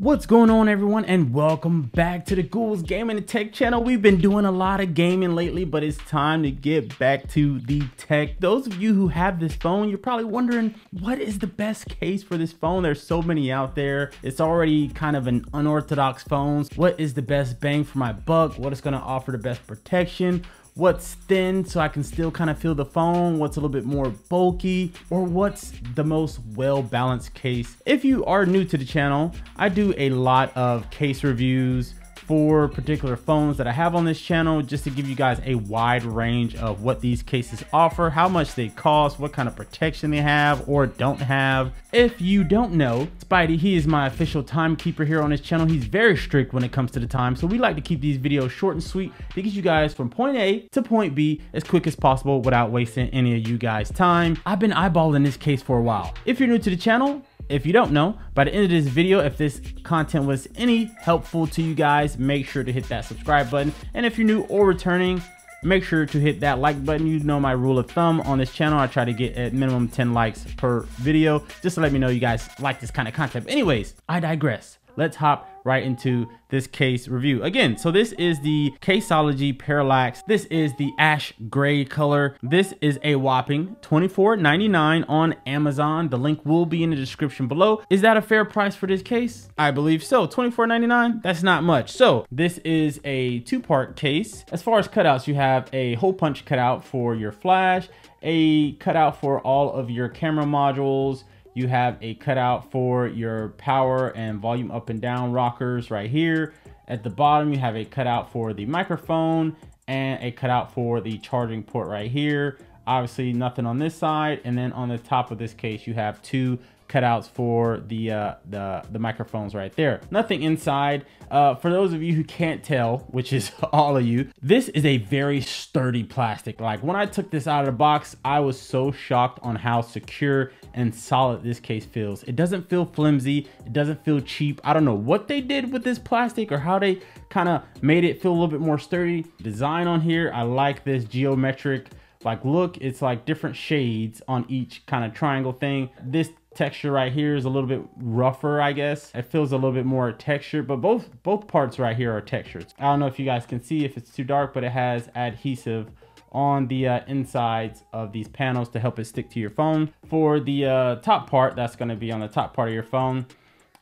What's going on, everyone, and welcome back to the Gould's Gaming and Tech channel. We've been doing a lot of gaming lately, but it's time to get back to the tech. Those of you who have this phone, you're probably wondering, what is the best case for this phone? There's so many out there. It's already kind of an unorthodox phone. What is the best bang for my buck? What is going to offer the best protection? What's thin so I can still kind of feel the phone, what's a little bit more bulky, or what's the most well-balanced case. If you are new to the channel, I do a lot of case reviews for particular phones that I have on this channel, just to give you guys a wide range of what these cases offer, how much they cost, what kind of protection they have or don't have. If you don't know, Spidey, he is my official timekeeper here on this channel. He's very strict when it comes to the time, so we like to keep these videos short and sweet to get you guys from point A to point B as quick as possible without wasting any of you guys' time. I've been eyeballing this case for a while. If you're new to the channel, if you don't know, by the end of this video, if this content was any helpful to you guys, make sure to hit that subscribe button. And if you're new or returning, make sure to hit that like button. You know my rule of thumb on this channel. I try to get at minimum 10 likes per video, just to let me know you guys like this kind of content. But anyways, I digress. Let's hop right into this case review. Again, so this is the Caseology Parallax. This is the ash gray color. This is a whopping $24.99 on Amazon. The link will be in the description below. Is that a fair price for this case? I believe so. $24.99, that's not much. So this is a two-part case. As far as cutouts, you have a hole punch cutout for your flash, a cutout for all of your camera modules. You have a cutout for your power and volume up and down rockers right here. At the bottom, you have a cutout for the microphone and a cutout for the charging port right here. Obviously nothing on this side. And then on the top of this case, you have two cutouts for the microphones right there. Nothing inside. For those of you who can't tell, which is all of you, this is a very sturdy plastic. Like when I took this out of the box, I was so shocked on how secure and solid this case feels. It doesn't feel flimsy. It doesn't feel cheap. I don't know what they did with this plastic or how they kind of made it feel a little bit more sturdy. Design on here, I like this geometric like look. It's like different shades on each kind of triangle thing. This texture right here is a little bit rougher, I guess. It feels a little bit more textured, but both parts right here are textured. I don't know if you guys can see if it's too dark, but it has adhesive on the insides of these panels to help it stick to your phone. For the top part, that's going to be on the top part of your phone.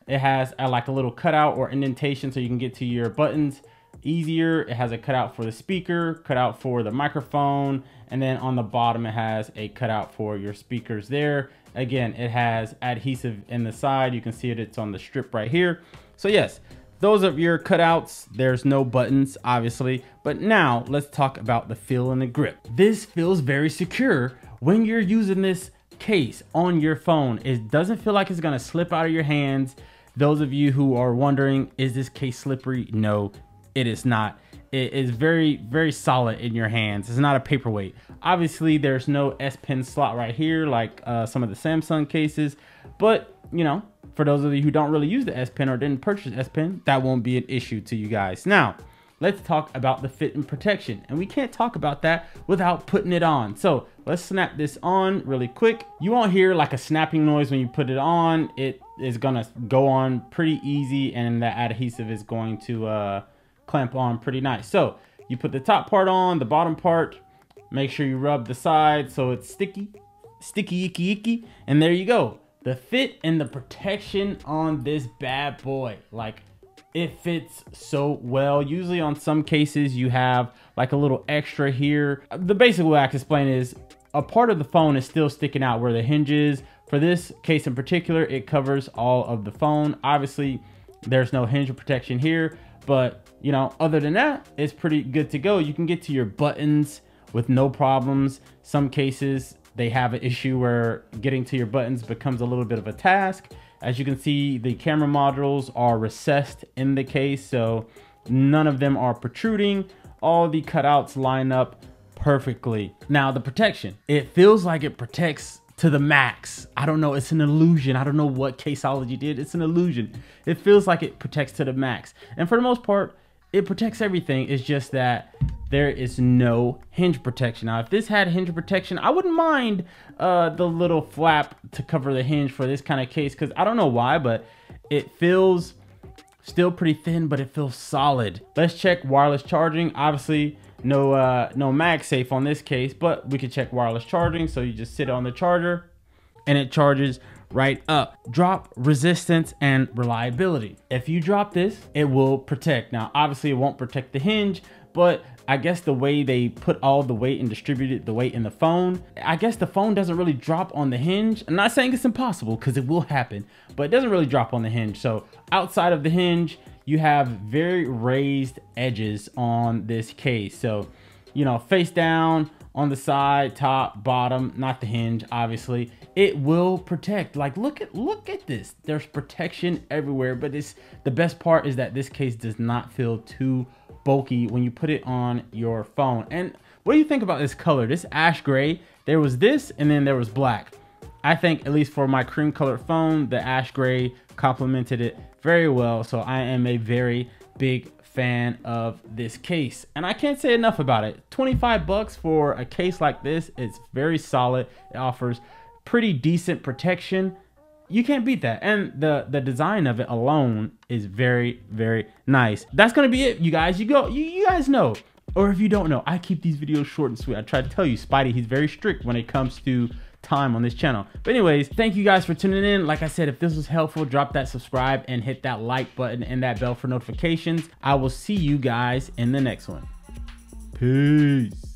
It has like a little cutout or indentation so you can get to your buttons easier. It has a cutout for the speaker, cutout for the microphone, and then on the bottom it has a cutout for your speakers there. Again, it has adhesive in the side. You can see it, it's on the strip right here. So yes, those are your cutouts. There's no buttons, obviously. But now let's talk about the feel and the grip. This feels very secure when you're using this case on your phone. It doesn't feel like it's gonna slip out of your hands. Those of you who are wondering, is this case slippery? No, it is not. It is very, very solid in your hands. It's not a paperweight. Obviously, there's no S Pen slot right here like some of the Samsung cases. But, you know, for those of you who don't really use the S Pen or didn't purchase S Pen, that won't be an issue to you guys. Now, let's talk about the fit and protection. And we can't talk about that without putting it on. So let's snap this on really quick. You won't hear like a snapping noise when you put it on. It is gonna go on pretty easy, and the adhesive is going to clamp on pretty nice. So you put the top part on, the bottom part, make sure you rub the side so it's sticky, icky, and there you go. The fit and the protection on this bad boy, like it fits so well. Usually on some cases you have like a little extra here. The basic way I can explain is a part of the phone is still sticking out where the hinge is. For this case in particular, it covers all of the phone. Obviously there's no hinge protection here, but you know, other than that, it's pretty good to go. You can get to your buttons with no problems. Some cases they have an issue where getting to your buttons becomes a little bit of a task. As you can see, the camera modules are recessed in the case, so none of them are protruding. All the cutouts line up perfectly. Now the protection, it feels like it protects to the max. I don't know, it's an illusion. I don't know what Caseology did. It's an illusion. It feels like it protects to the max. And for the most part, it protects everything. It's just that there is no hinge protection. Now, if this had hinge protection, I wouldn't mind the little flap to cover the hinge for this kind of case, because I don't know why, but it feels Still pretty thin, but it feels solid. Let's check wireless charging. Obviously, no MagSafe on this case, but we can check wireless charging. So you just sit on the charger and it charges right up. Drop resistance and reliability. If you drop this, it will protect. Now, obviously it won't protect the hinge, but I guess the way they put all the weight and distributed the weight in the phone, I guess the phone doesn't really drop on the hinge. I'm not saying it's impossible, because it will happen, but it doesn't really drop on the hinge. So outside of the hinge, you have very raised edges on this case. So, you know, face down, on the side, top, bottom, not the hinge, obviously. It will protect. Like, look at this. There's protection everywhere, but the best part is that this case does not feel too bulky when you put it on your phone. And what do you think about this color? This ash gray, there was this and then there was black. I think, at least for my cream colored phone, the ash gray complemented it very well. So I am a very big fan of this case, and I can't say enough about it. 25 bucks for a case like this. It's very solid. It offers pretty decent protection. You can't beat that. And the design of it alone is very, very nice. That's gonna be it, you guys. You guys know, or if you don't know, I keep these videos short and sweet. I try to tell you, Spidey, he's very strict when it comes to time on this channel. But anyways, thank you guys for tuning in. Like I said, if this was helpful, drop that subscribe and hit that like button and that bell for notifications. I will see you guys in the next one. Peace.